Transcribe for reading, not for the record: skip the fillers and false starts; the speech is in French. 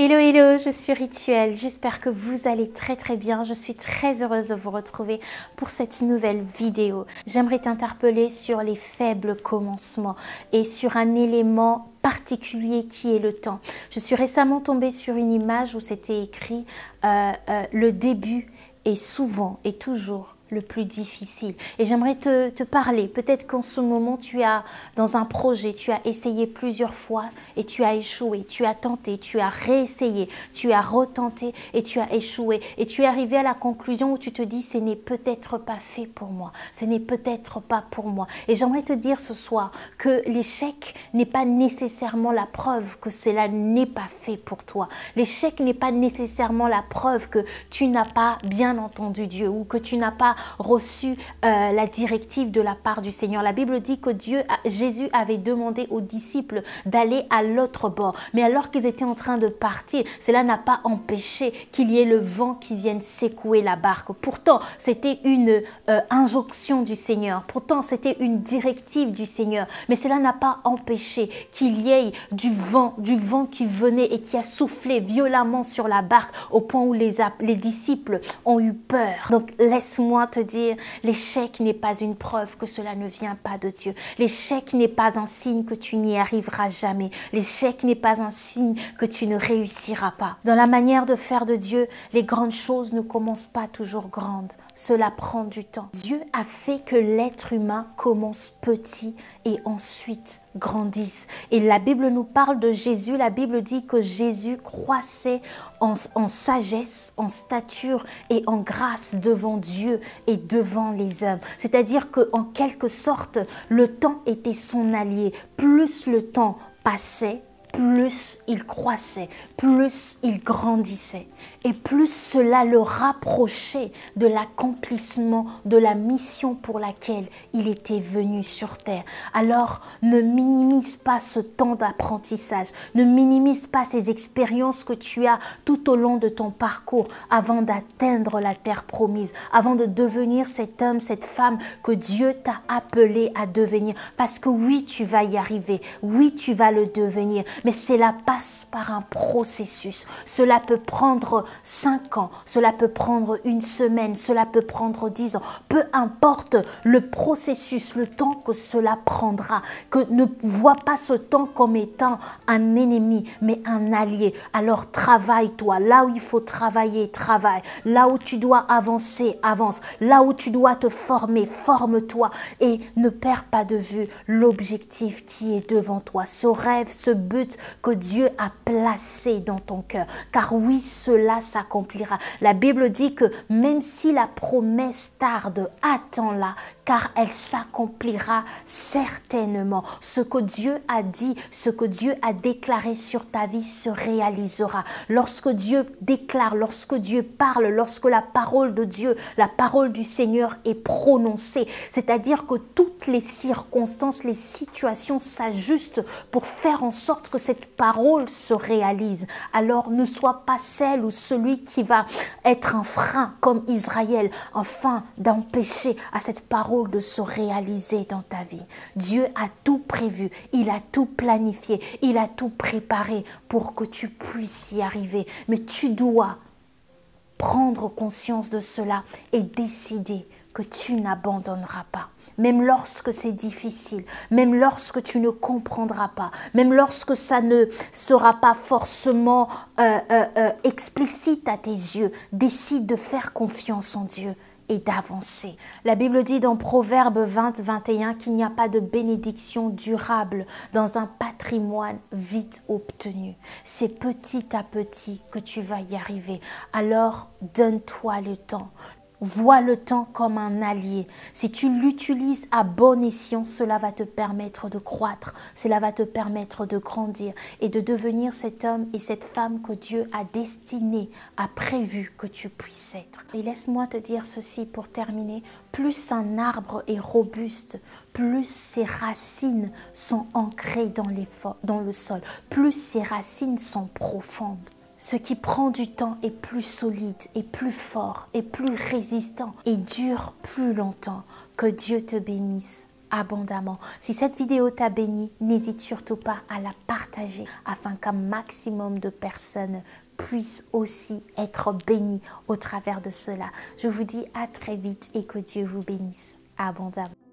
Hello, hello, je suis Rituel. J'espère que vous allez très bien. Je suis très heureuse de vous retrouver pour cette nouvelle vidéo. J'aimerais t'interpeller sur les faibles commencements et sur un élément particulier qui est le temps. Je suis récemment tombée sur une image où c'était écrit le début est souvent et toujours le plus difficile. Et j'aimerais te parler. Peut-être qu'en ce moment, tu as dans un projet, tu as essayé plusieurs fois et tu as échoué. Tu as tenté, tu as réessayé, tu as retenté et tu as échoué. Et tu es arrivé à la conclusion où tu te dis, ce n'est peut-être pas fait pour moi. Ce n'est peut-être pas pour moi. Et j'aimerais te dire ce soir que l'échec n'est pas nécessairement la preuve que cela n'est pas fait pour toi. L'échec n'est pas nécessairement la preuve que tu n'as pas bien entendu Dieu ou que tu n'as pas reçu la directive de la part du Seigneur. La Bible dit que Jésus avait demandé aux disciples d'aller à l'autre bord. Mais alors qu'ils étaient en train de partir, cela n'a pas empêché qu'il y ait le vent qui vienne secouer la barque. Pourtant, c'était une injonction du Seigneur. Pourtant, c'était une directive du Seigneur. Mais cela n'a pas empêché qu'il y ait du vent qui venait et qui a soufflé violemment sur la barque au point où les disciples ont eu peur. Donc, laisse-moi te dire, l'échec n'est pas une preuve que cela ne vient pas de Dieu. L'échec n'est pas un signe que tu n'y arriveras jamais. L'échec n'est pas un signe que tu ne réussiras pas. Dans la manière de faire de Dieu, les grandes choses ne commencent pas toujours grandes. Cela prend du temps. Dieu a fait que l'être humain commence petit et ensuite grandisse. Et la Bible nous parle de Jésus. La Bible dit que Jésus croissait en sagesse, en stature et en grâce devant Dieu et devant les hommes. C'est-à-dire qu'en quelque sorte, le temps était son allié. Plus le temps passait, plus il croissait, plus il grandissait et plus cela le rapprochait de l'accomplissement de la mission pour laquelle il était venu sur terre. Alors, ne minimise pas ce temps d'apprentissage, ne minimise pas ces expériences que tu as tout au long de ton parcours avant d'atteindre la terre promise, avant de devenir cet homme, cette femme que Dieu t'a appelé à devenir. Parce que oui, tu vas y arriver, oui, tu vas le devenir. Mais cela passe par un processus. Cela peut prendre 5 ans, cela peut prendre une semaine, cela peut prendre 10 ans. Peu importe le processus, le temps que cela prendra. Que ne vois pas ce temps comme étant un ennemi, mais un allié. Alors travaille-toi. Là où il faut travailler, travaille. Là où tu dois avancer, avance. Là où tu dois te former, forme-toi. Et ne perds pas de vue l'objectif qui est devant toi. Ce rêve, ce but que Dieu a placé dans ton cœur. Car oui, cela s'accomplira. La Bible dit que même si la promesse tarde, attends-la, car elle s'accomplira certainement. Ce que Dieu a dit, ce que Dieu a déclaré sur ta vie se réalisera. Lorsque Dieu déclare, lorsque Dieu parle, lorsque la parole de Dieu, la parole du Seigneur est prononcée, c'est-à-dire que toutes les circonstances, les situations s'ajustent pour faire en sorte que cette parole se réalise. Alors ne sois pas celle ou celui qui va être un frein comme Israël afin d'empêcher à cette parole de se réaliser dans ta vie. Dieu a tout prévu, il a tout planifié, il a tout préparé pour que tu puisses y arriver. Mais tu dois prendre conscience de cela et décider que tu n'abandonneras pas. Même lorsque c'est difficile, même lorsque tu ne comprendras pas, même lorsque ça ne sera pas forcément explicite à tes yeux, décide de faire confiance en Dieu et d'avancer. La Bible dit dans Proverbe 20, 21 qu'il n'y a pas de bénédiction durable dans un patrimoine vite obtenu. C'est petit à petit que tu vas y arriver. Alors, donne-toi le temps. Vois le temps comme un allié. Si tu l'utilises à bon escient, cela va te permettre de croître, cela va te permettre de grandir et de devenir cet homme et cette femme que Dieu a destiné, a prévu que tu puisses être. Et laisse-moi te dire ceci pour terminer. Plus un arbre est robuste, plus ses racines sont ancrées dans le sol, plus ses racines sont profondes. Ce qui prend du temps est plus solide, et plus fort, et plus résistant, et dure plus longtemps. Que Dieu te bénisse. abondamment. Si cette vidéo t'a béni, n'hésite surtout pas à la partager afin qu'un maximum de personnes puissent aussi être bénies au travers de cela. Je vous dis à très vite et que Dieu vous bénisse abondamment.